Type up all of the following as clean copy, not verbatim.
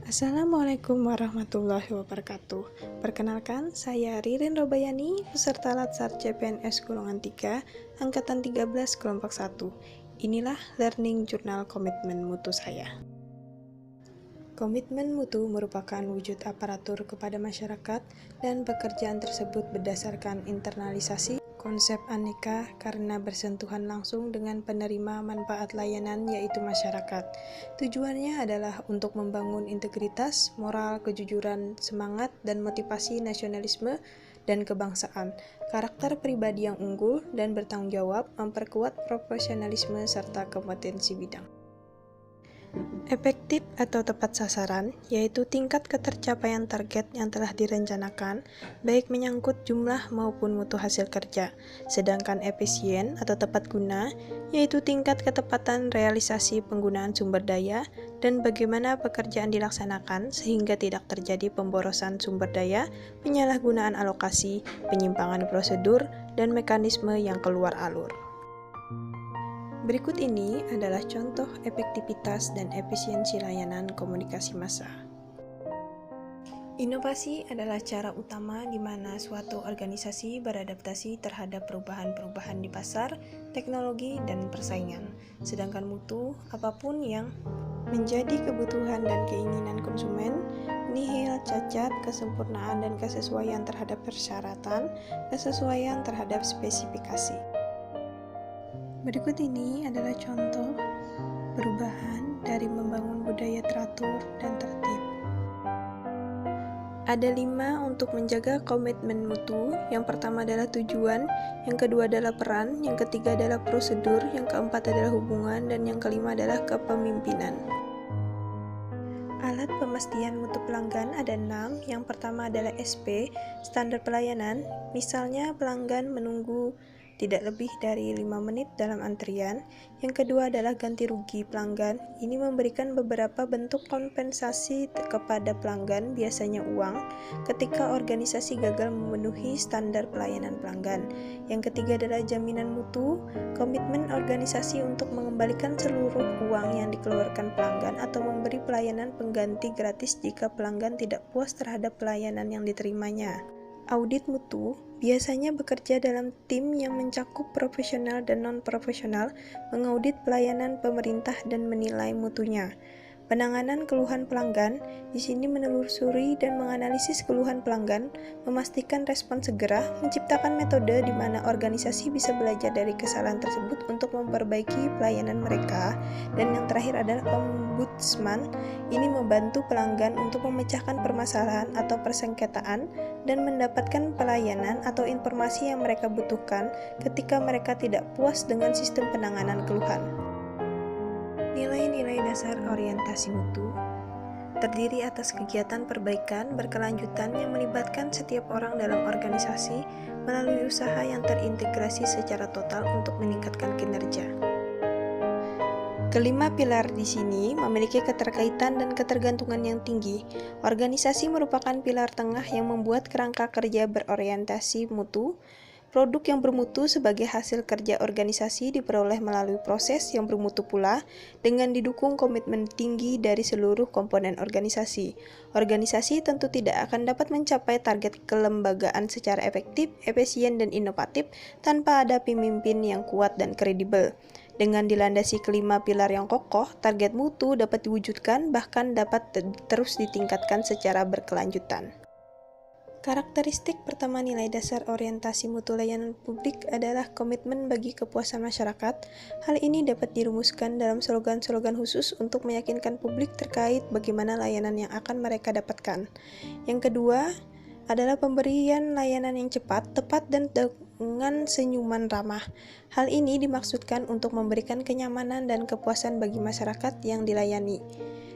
Assalamualaikum warahmatullahi wabarakatuh. Perkenalkan, saya Ririn Robayani, peserta Latsar CPNS Golongan 3, Angkatan 13 Kelompok 1. Inilah Learning Journal Komitmen Mutu saya. Komitmen mutu merupakan wujud aparatur kepada masyarakat dan pekerjaan tersebut berdasarkan internalisasi konsep aneka karena bersentuhan langsung dengan penerima manfaat layanan yaitu masyarakat. Tujuannya adalah untuk membangun integritas, moral, kejujuran, semangat, dan motivasi nasionalisme dan kebangsaan, karakter pribadi yang unggul dan bertanggung jawab, memperkuat profesionalisme serta kompetensi bidang. Efektif atau tepat sasaran, yaitu tingkat ketercapaian target yang telah direncanakan, baik menyangkut jumlah maupun mutu hasil kerja. Sedangkan efisien atau tepat guna, yaitu tingkat ketepatan realisasi penggunaan sumber daya dan bagaimana pekerjaan dilaksanakan sehingga tidak terjadi pemborosan sumber daya, penyalahgunaan alokasi, penyimpangan prosedur, dan mekanisme yang keluar alur. Berikut ini adalah contoh efektivitas dan efisiensi layanan komunikasi massa. Inovasi adalah cara utama di mana suatu organisasi beradaptasi terhadap perubahan-perubahan di pasar, teknologi, dan persaingan. Sedangkan mutu, apapun yang menjadi kebutuhan dan keinginan konsumen, nihil, cacat, kesempurnaan, dan kesesuaian terhadap persyaratan, kesesuaian terhadap spesifikasi. Berikut ini adalah contoh perubahan dari membangun budaya teratur dan tertib. Ada 5 untuk menjaga komitmen mutu. Yang pertama adalah tujuan, yang kedua adalah peran, yang ketiga adalah prosedur, yang keempat adalah hubungan, dan yang kelima adalah kepemimpinan. Alat pemastian mutu pelanggan ada 6. Yang pertama adalah SP, standar pelayanan. Misalnya pelanggan menunggu tidak lebih dari 5 menit dalam antrian. Yang kedua adalah ganti rugi pelanggan. Ini memberikan beberapa bentuk kompensasi kepada pelanggan, biasanya uang, ketika organisasi gagal memenuhi standar pelayanan pelanggan. Yang ketiga adalah jaminan mutu, komitmen organisasi untuk mengembalikan seluruh uang yang dikeluarkan pelanggan atau memberi pelayanan pengganti gratis jika pelanggan tidak puas terhadap pelayanan yang diterimanya. Audit mutu biasanya bekerja dalam tim yang mencakup profesional dan non-profesional, mengaudit pelayanan pemerintah dan menilai mutunya. Penanganan keluhan pelanggan, di sini menelusuri dan menganalisis keluhan pelanggan, memastikan respon segera, menciptakan metode di mana organisasi bisa belajar dari kesalahan tersebut untuk memperbaiki pelayanan mereka. Dan yang terakhir adalah ombudsman, ini membantu pelanggan untuk memecahkan permasalahan atau persengketaan dan mendapatkan pelayanan atau informasi yang mereka butuhkan ketika mereka tidak puas dengan sistem penanganan keluhan. Nilai-nilai dasar orientasi mutu terdiri atas kegiatan perbaikan berkelanjutan yang melibatkan setiap orang dalam organisasi melalui usaha yang terintegrasi secara total untuk meningkatkan kinerja. Kelima pilar di sini memiliki keterkaitan dan ketergantungan yang tinggi. Organisasi merupakan pilar tengah yang membuat kerangka kerja berorientasi mutu. Produk yang bermutu sebagai hasil kerja organisasi diperoleh melalui proses yang bermutu pula dengan didukung komitmen tinggi dari seluruh komponen organisasi. Organisasi tentu tidak akan dapat mencapai target kelembagaan secara efektif, efisien, dan inovatif tanpa ada pemimpin yang kuat dan kredibel. Dengan dilandasi kelima pilar yang kokoh, target mutu dapat diwujudkan bahkan dapat terus ditingkatkan secara berkelanjutan. Karakteristik pertama nilai dasar orientasi mutu layanan publik adalah komitmen bagi kepuasan masyarakat. Hal ini dapat dirumuskan dalam slogan-slogan khusus untuk meyakinkan publik terkait bagaimana layanan yang akan mereka dapatkan. Yang kedua adalah pemberian layanan yang cepat, tepat, dan dengan senyuman ramah. Hal ini dimaksudkan untuk memberikan kenyamanan dan kepuasan bagi masyarakat yang dilayani,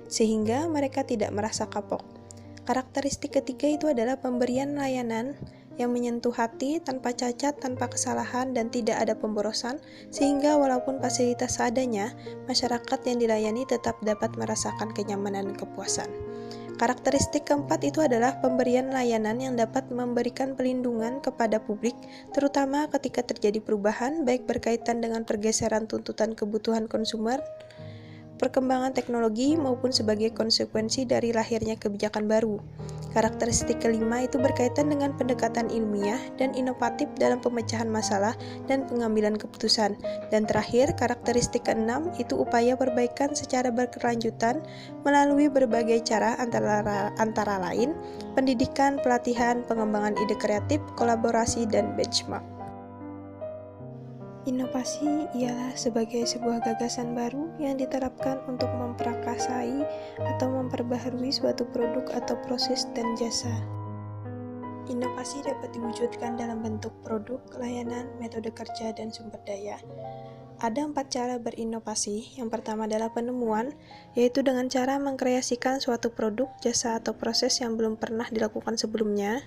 sehingga mereka tidak merasa kapok. Karakteristik ketiga itu adalah pemberian layanan yang menyentuh hati, tanpa cacat, tanpa kesalahan, dan tidak ada pemborosan, sehingga walaupun fasilitas seadanya, masyarakat yang dilayani tetap dapat merasakan kenyamanan dan kepuasan. Karakteristik keempat itu adalah pemberian layanan yang dapat memberikan pelindungan kepada publik, terutama ketika terjadi perubahan, baik berkaitan dengan pergeseran tuntutan kebutuhan konsumer, perkembangan teknologi maupun sebagai konsekuensi dari lahirnya kebijakan baru. Karakteristik kelima itu berkaitan dengan pendekatan ilmiah dan inovatif dalam pemecahan masalah dan pengambilan keputusan. Dan terakhir, karakteristik keenam itu upaya perbaikan secara berkelanjutan melalui berbagai cara antara lain pendidikan, pelatihan, pengembangan ide kreatif, kolaborasi, dan benchmark. Inovasi ialah sebagai sebuah gagasan baru yang diterapkan untuk memprakarsai atau memperbaharui suatu produk atau proses dan jasa. Inovasi dapat diwujudkan dalam bentuk produk, layanan, metode kerja, dan sumber daya. Ada 4 cara berinovasi. Yang pertama adalah penemuan, yaitu dengan cara mengkreasikan suatu produk, jasa, atau proses yang belum pernah dilakukan sebelumnya.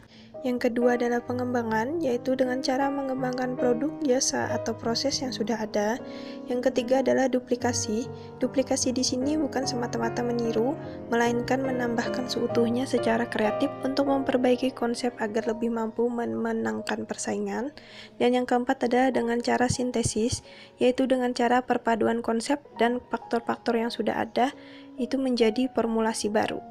Yang kedua adalah pengembangan, yaitu dengan cara mengembangkan produk, jasa, atau proses yang sudah ada. Yang ketiga adalah duplikasi. Duplikasi di sini bukan semata-mata meniru, melainkan menambahkan seutuhnya secara kreatif untuk memperbaiki konsep agar lebih mampu memenangkan persaingan. Dan yang keempat adalah dengan cara sintesis, yaitu dengan cara perpaduan konsep dan faktor-faktor yang sudah ada, itu menjadi formulasi baru.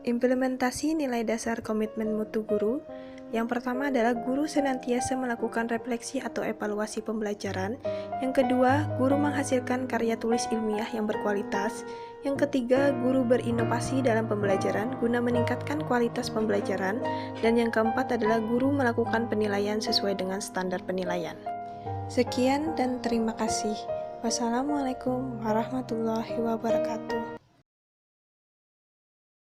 Implementasi nilai dasar komitmen mutu guru. Yang pertama adalah guru senantiasa melakukan refleksi atau evaluasi pembelajaran. Yang kedua, guru menghasilkan karya tulis ilmiah yang berkualitas. Yang ketiga, guru berinovasi dalam pembelajaran guna meningkatkan kualitas pembelajaran. Dan yang keempat adalah guru melakukan penilaian sesuai dengan standar penilaian. Sekian dan terima kasih. Wassalamualaikum warahmatullahi wabarakatuh.